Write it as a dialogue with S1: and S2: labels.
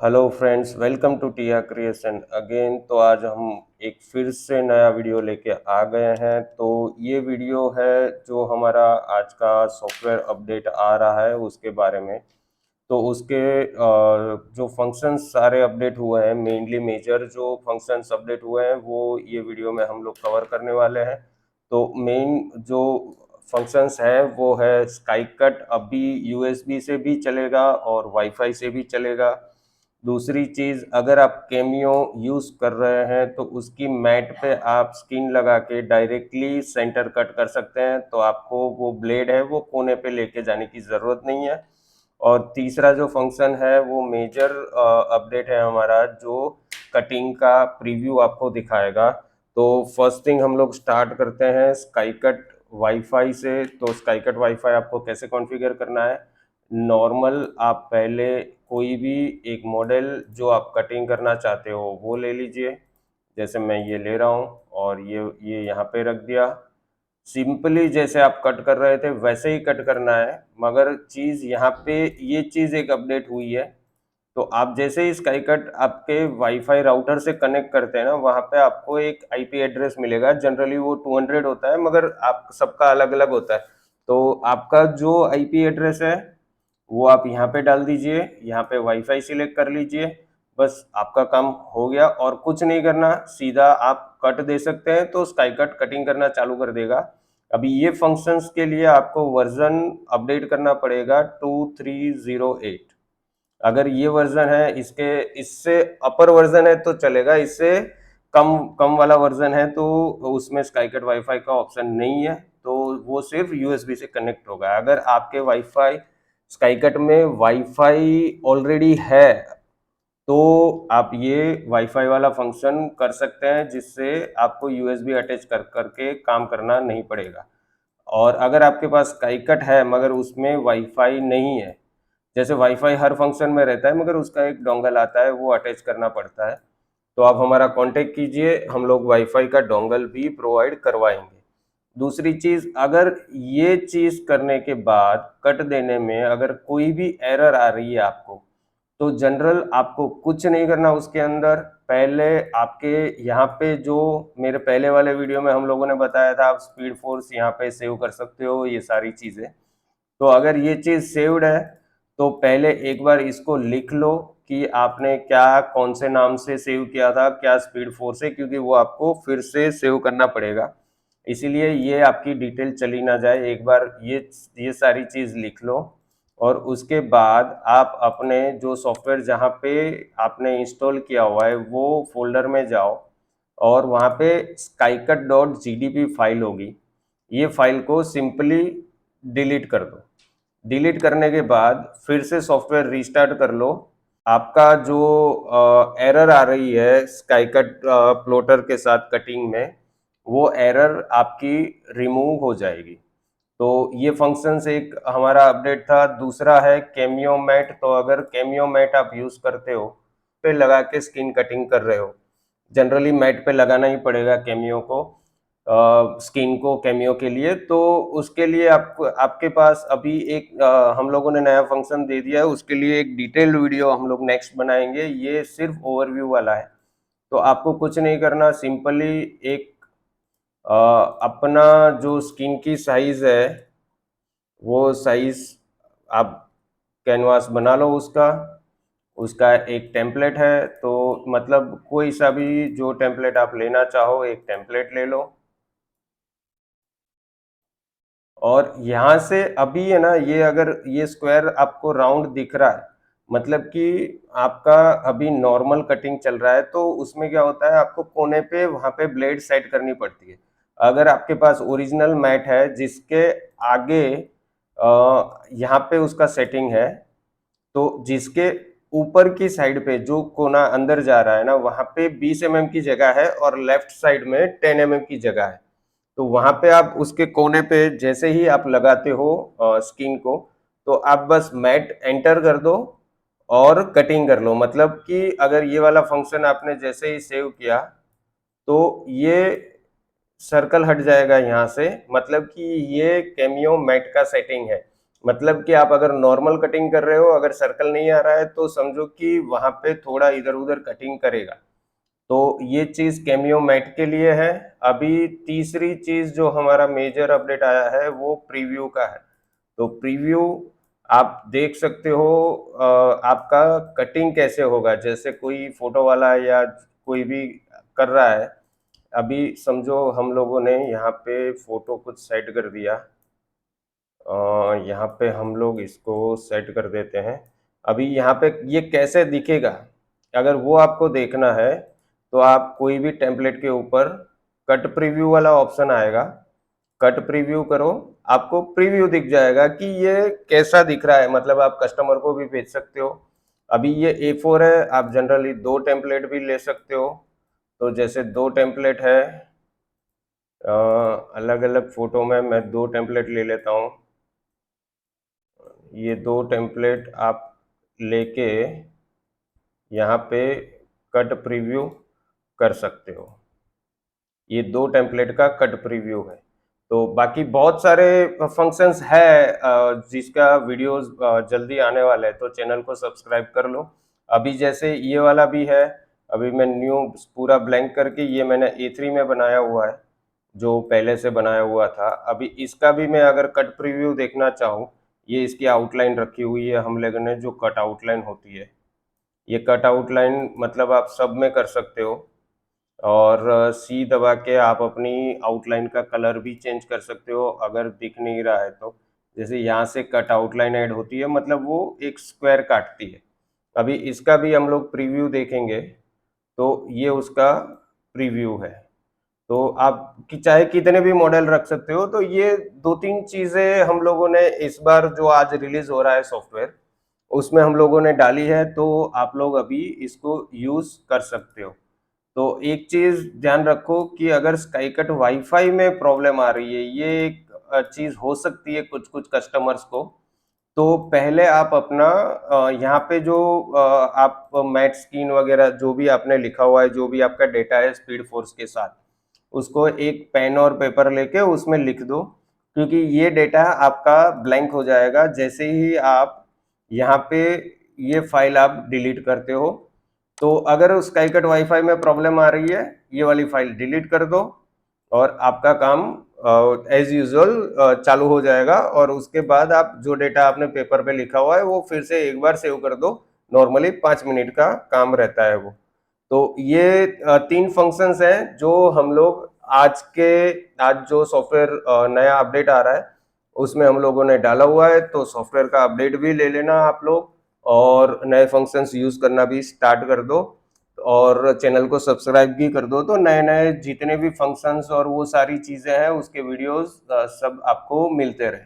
S1: Hello friends, welcome to Tia creation again. तो आज हम एक फिर से नया वीडियो लेके आ गए हैं। तो ये वीडियो है जो हमारा आज का सॉफ्टवेयर अपडेट आ रहा है उसके बारे में। तो उसके जो फंक्शंस सारे अपडेट हुए हैं, मेनली मेजर जो फंक्शंस अपडेट हुए हैं वो ये वीडियो में हम लोग कवर करने वाले हैं। तो मेन जो फंक्शंस है वो है स्काई कट, अभी यूएसबी से भी चलेगा और वाईफाई से भी चलेगा। दूसरी चीज़, अगर आप कैमियो यूज़ कर रहे हैं तो उसकी मैट पे आप स्किन लगा के डायरेक्टली सेंटर कट कर सकते हैं, तो आपको वो ब्लेड है वो कोने पे लेके जाने की ज़रूरत नहीं है। और तीसरा जो फंक्शन है वो मेजर अपडेट है हमारा, जो कटिंग का प्रीव्यू आपको दिखाएगा। तो फर्स्ट थिंग हम लोग स्टार्ट करते हैं स्काई कट वाईफाई से। तो स्काई कट वाईफाई आपको कैसे कॉन्फ़िगर करना है? नॉर्मल आप पहले कोई भी एक मॉडल जो आप कटिंग करना चाहते हो वो ले लीजिए। जैसे मैं ये ले रहा हूँ और ये यहाँ पे रख दिया। सिंपली जैसे आप कट कर रहे थे वैसे ही कट करना है, मगर चीज़ यहाँ पे ये चीज़ एक अपडेट हुई है। तो आप जैसे ही स्काई कट आपके वाईफाई राउटर से कनेक्ट करते हैं ना, वहाँ पे आपको एक आईपी एड्रेस मिलेगा। जनरली वो 200 होता है, मगर आप सबका अलग अलग होता है। तो आपका जो आईपी एड्रेस है वो आप यहाँ पे डाल दीजिए, यहाँ पे वाईफाई सिलेक्ट कर लीजिए। बस आपका काम हो गया और कुछ नहीं करना, सीधा आप कट दे सकते हैं तो स्काई कट कटिंग करना चालू कर देगा। अभी ये फंक्शंस के लिए आपको वर्जन अपडेट करना पड़ेगा 2308। अगर ये वर्जन है, इसके इससे अपर वर्जन है तो चलेगा, इससे कम कम वाला वर्जन है तो उसमें स्काई कट वाईफाई का ऑप्शन नहीं है। तो वो सिर्फ यूएसबी से कनेक्ट होगा। अगर आपके वाईफाई स्काई कट में वाईफाई ऑलरेडी है तो आप ये वाईफाई वाला फंक्शन कर सकते हैं, जिससे आपको यूएसबी अटैच कर करके काम करना नहीं पड़ेगा। और अगर आपके पास स्काई कट है मगर उसमें वाईफाई नहीं है, जैसे वाईफाई हर फंक्शन में रहता है मगर उसका एक डोंगल आता है वो अटैच करना पड़ता है, तो आप हमारा कांटेक्ट कीजिए, हम लोग वाईफाई का डोंगल भी प्रोवाइड करवाएंगे। दूसरी चीज, अगर ये चीज करने के बाद कट देने में अगर कोई भी एरर आ रही है आपको, तो जनरल आपको कुछ नहीं करना उसके अंदर। पहले आपके यहाँ पे जो मेरे पहले वाले वीडियो में हम लोगों ने बताया था, आप स्पीड फोर्स यहाँ पे सेव कर सकते हो, ये सारी चीजें। तो अगर ये चीज सेव्ड है तो पहले एक बार इसको लिख लो कि आपने क्या कौन से नाम से सेव किया था, क्या स्पीड फोर्स है, क्योंकि वो आपको फिर से सेव करना पड़ेगा। इसीलिए ये आपकी डिटेल चली ना जाए, एक बार ये सारी चीज लिख लो। और उसके बाद आप अपने जो सॉफ्टवेयर जहाँ पे आपने इंस्टॉल किया हुआ है वो फोल्डर में जाओ और वहाँ पे skycut.gdp फाइल होगी, ये फाइल को सिंपली डिलीट कर दो। डिलीट करने के बाद फिर से सॉफ्टवेयर रीस्टार्ट कर लो। आपका जो एरर आ रही है स्काईकट प्लॉटर के साथ कटिंग में, वो एरर आपकी रिमूव हो जाएगी। तो ये फंक्शंस एक हमारा अपडेट था। दूसरा है कैमियो मैट। तो अगर कैमियो मैट आप यूज करते हो, पे लगा के स्किन कटिंग कर रहे हो, जनरली मैट पे लगाना ही पड़ेगा कैमियो को, स्किन को कैमियो के लिए। तो उसके लिए आपको आपके पास अभी एक हम लोगों ने नया फंक्शन दे दिया है, उसके लिए एक डिटेल्ड वीडियो हम लोग नेक्स्ट बनाएंगे। ये सिर्फ ओवरव्यू वाला है। तो आपको कुछ नहीं करना, सिंपली एक अपना जो स्किन की साइज है वो साइज आप कैनवास बना लो उसका। उसका एक टेम्पलेट है, तो मतलब कोई सा भी जो टेम्पलेट आप लेना चाहो एक टेम्पलेट ले लो। और यहाँ से अभी है ना, ये अगर ये स्क्वायर आपको राउंड दिख रहा है, मतलब कि आपका अभी नॉर्मल कटिंग चल रहा है, तो उसमें क्या होता है, आपको कोने पे वहां पे ब्लेड सेट करनी पड़ती है। अगर आपके पास ओरिजिनल मैट है जिसके आगे यहाँ पे उसका सेटिंग है, तो जिसके ऊपर की साइड पे जो कोना अंदर जा रहा है ना, वहां पे 20 mm की जगह है और लेफ्ट साइड में 10 mm की जगह है। तो वहां पे आप उसके कोने पे जैसे ही आप लगाते हो स्किन को, तो आप बस मैट एंटर कर दो और कटिंग कर लो। मतलब कि अगर ये वाला फंक्शन आपने जैसे ही सेव किया तो ये सर्कल हट जाएगा यहाँ से, मतलब कि ये कैमियो मैट का सेटिंग है। मतलब कि आप अगर नॉर्मल कटिंग कर रहे हो, अगर सर्कल नहीं आ रहा है तो समझो कि वहां पे थोड़ा इधर उधर कटिंग करेगा। तो ये चीज कैमियो मैट के लिए है। अभी तीसरी चीज जो हमारा मेजर अपडेट आया है वो प्रीव्यू का है। तो प्रीव्यू आप देख सकते हो आपका कटिंग कैसे होगा, जैसे कोई फोटो वाला या कोई भी कर रहा है। अभी समझो हम लोगों ने यहाँ पे फोटो कुछ सेट कर दिया, यहाँ पे हम लोग इसको सेट कर देते हैं। अभी यहाँ पे ये कैसे दिखेगा, अगर वो आपको देखना है तो आप कोई भी टेम्पलेट के ऊपर कट प्रीव्यू वाला ऑप्शन आएगा, कट प्रीव्यू करो, आपको प्रीव्यू दिख जाएगा कि ये कैसा दिख रहा है, मतलब आप कस्टमर को भी भेज सकते हो। अभी ये A4 है, आप जनरली 2 टेम्पलेट भी ले सकते हो। तो जैसे 2 टेम्पलेट है, अलग अलग फोटो में मैं 2 टेम्पलेट ले लेता हूँ। ये 2 टेम्पलेट आप लेके यहाँ पे कट प्रीव्यू कर सकते हो। ये 2 टेम्पलेट का कट प्रीव्यू है। तो बाकी बहुत सारे फंक्शंस है जिसका वीडियोस जल्दी आने वाला है, तो चैनल को सब्सक्राइब कर लो। अभी जैसे ये वाला भी है, अभी मैं न्यू पूरा ब्लैंक करके ये मैंने A3 में बनाया हुआ है, जो पहले से बनाया हुआ था। अभी इसका भी मैं अगर कट प्रीव्यू देखना चाहूँ, ये इसकी आउटलाइन रखी हुई है हम लोगों ने, जो कट आउटलाइन होती है। ये कट आउटलाइन मतलब आप सब में कर सकते हो, और सी दबा के आप अपनी आउटलाइन का कलर भी चेंज कर सकते हो अगर दिख नहीं रहा है तो। जैसे यहाँ से कट आउटलाइन ऐड होती है, मतलब वो एक स्क्वायर काटती है। अभी इसका भी हम लोग प्रीव्यू देखेंगे, तो ये उसका प्रीव्यू है। तो आप कि चाहे कितने भी मॉडल रख सकते हो। तो ये 2-3 चीजें हम लोगों ने इस बार जो आज रिलीज हो रहा है सॉफ्टवेयर, उसमें हम लोगों ने डाली है, तो आप लोग अभी इसको यूज कर सकते हो। तो एक चीज ध्यान रखो कि अगर स्काईकट वाईफाई में प्रॉब्लम आ रही है, ये एक चीज हो सकती है कुछ कुछ कस्टमर्स को। तो पहले आप अपना यहाँ पे जो आप मैट स्क्रीन वगैरह जो भी आपने लिखा हुआ है, जो भी आपका डेटा है स्पीड फोर्स के साथ, उसको एक पेन और पेपर लेके उसमें लिख दो, क्योंकि ये डेटा आपका ब्लैंक हो जाएगा जैसे ही आप यहाँ पे ये फाइल आप डिलीट करते हो। तो अगर स्काईकट वाईफाई में प्रॉब्लम आ रही है, ये वाली फाइल डिलीट कर दो और आपका काम एज यूजुअल चालू हो जाएगा। और उसके बाद आप जो डेटा आपने पेपर पे लिखा हुआ है वो फिर से एक बार सेव कर दो। नॉर्मली 5 मिनट का काम रहता है वो। तो ये 3 फंक्शंस हैं जो हम लोग आज जो सॉफ्टवेयर नया अपडेट आ रहा है उसमें हम लोगों ने डाला हुआ है। तो सॉफ्टवेयर का अपडेट भी ले लेना आप लोग, और नए फंक्शंस यूज करना भी स्टार्ट कर दो, और चैनल को सब्सक्राइब भी कर दो। तो नए नए जितने भी फंक्शंस और वो सारी चीजें हैं उसके वीडियोस सब आपको मिलते रहे।